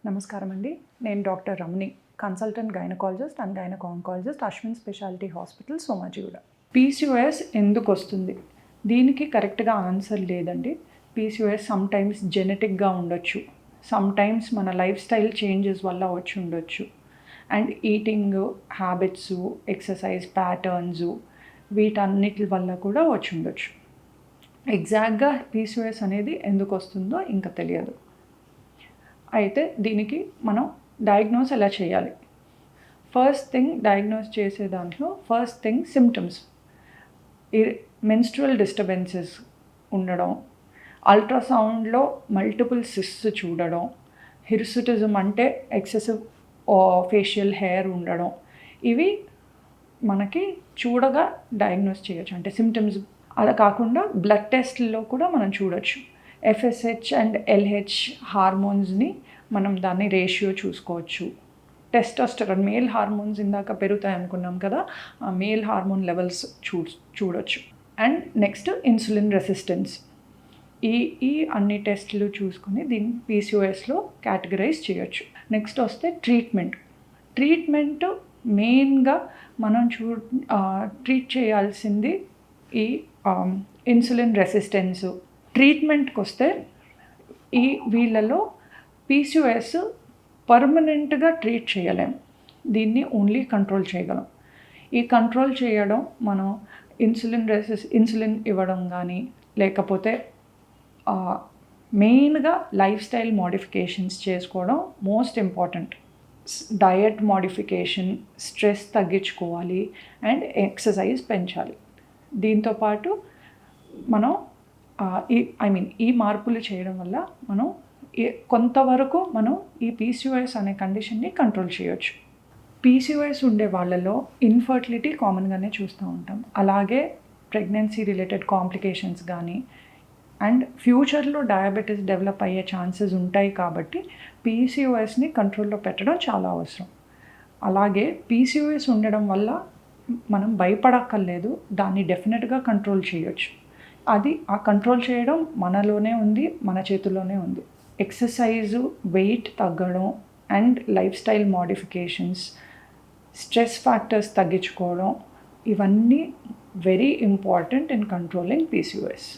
నమస్కారం అండి. నేను doctor Ramani, consultant gynaecologist and gynaeoncologist, Ashwin speciality hospital, Somajiguda. PCOS ఎందుకు వస్తుంది? దీనికి కరెక్ట్గా ఆన్సర్ లేదండి. పీసీఓఎస్ సమ్టైమ్స్ జెనెటిక్గా ఉండొచ్చు, సమ్టైమ్స్ మన లైఫ్ స్టైల్ చేంజెస్ వల్ల వచ్చి ఉండొచ్చు, and eating habits, exercise patterns, వీటన్నిటి వల్ల కూడా వచ్చి ఉండొచ్చు. ఎగ్జాక్ట్గా పీసీఓఎస్ అనేది ఎందుకు వస్తుందో ఇంకా తెలియదు. అయితే దీనికి మనం డయాగ్నోస్ ఎలా చేయాలి? ఫస్ట్ థింగ్ డయాగ్నోస్ చేసే దాంట్లో సిమ్టమ్స్, మెన్స్ట్రువల్ డిస్టర్బెన్సెస్ ఉండడం, అల్ట్రాసౌండ్లో మల్టిపుల్ సిస్ట్స్ చూడడం, హిర్సుటిజం అంటే ఎక్సెసివ్ ఫేషియల్ హెయిర్ ఉండడం, ఇవి మనకి చూడగా డయాగ్నోస్ చేయొచ్చు. అంటే సిమ్టమ్స్ అలా కాకుండా బ్లడ్ టెస్ట్లో కూడా మనం చూడొచ్చు. ఎఫ్ఎస్హెచ్ అండ్ ఎల్హెచ్ హార్మోన్స్ని మనం దాన్ని రేషియో చూసుకోవచ్చు. టెస్టోస్టెరాన్, మేల్ హార్మోన్స్ ఇందాక పెరుగుతాయి అనుకున్నాం కదా, ఆ మేల్ హార్మోన్ లెవెల్స్ చూడొచ్చు. And next insulin resistance. ఈ అన్ని టెస్టులు చూసుకొని దీన్ని పీసీఓఎస్లో కేటగరైజ్ చేయొచ్చు. నెక్స్ట్ వస్తే ట్రీట్మెంట్ మెయిన్గా మనం ట్రీట్ చేయాల్సింది ఈ ఇన్సులిన్ రెసిస్టెన్స్. ట్రీట్మెంట్కి వస్తే వీళ్ళలో పీసీఓఎస్ పర్మనెంట్గా ట్రీట్ చేయలేం, దీన్ని ఓన్లీ కంట్రోల్ చేయగలం. ఈ కంట్రోల్ చేయడం మనం ఇన్సులిన్ ఇవ్వడం కానీ, లేకపోతే మెయిన్గా లైఫ్ స్టైల్ మోడిఫికేషన్స్ చేసుకోవడం most important. Diet modification, stress తగ్గించుకోవాలి అండ్ పెంచాలి. దీంతోపాటు మనం ఈ మార్పులు చేయడం వల్ల మనం కొంతవరకు మనం ఈ పీసీఓఎస్ అనే కండిషన్ని కంట్రోల్ చేయొచ్చు. పీసీఓఎస్ ఉండే వాళ్ళలో ఇన్ఫర్టిలిటీ కామన్గానే చూస్తూ ఉంటాం. అలాగే ప్రెగ్నెన్సీ రిలేటెడ్ కాంప్లికేషన్స్ కానీ, అండ్ ఫ్యూచర్లో డయాబెటీస్ డెవలప్ అయ్యే ఛాన్సెస్ ఉంటాయి. కాబట్టి పీసీఓఎస్ని కంట్రోల్లో పెట్టడం చాలా అవసరం. అలాగే పీసీఓఎస్ ఉండడం వల్ల మనం భయపడక్కర్లేదు, దాన్ని డెఫినెట్గా కంట్రోల్ చేయొచ్చు. ఆ కంట్రోల్ చేయడం మనలోనే ఉంది, మన చేతుల్లోనే ఉంది. ఎక్సర్సైజు, వెయిట్ తగ్గడం and life style modifications, stress factors తగ్గించుకోవడం, ఇవన్నీ very important in controlling PCOS.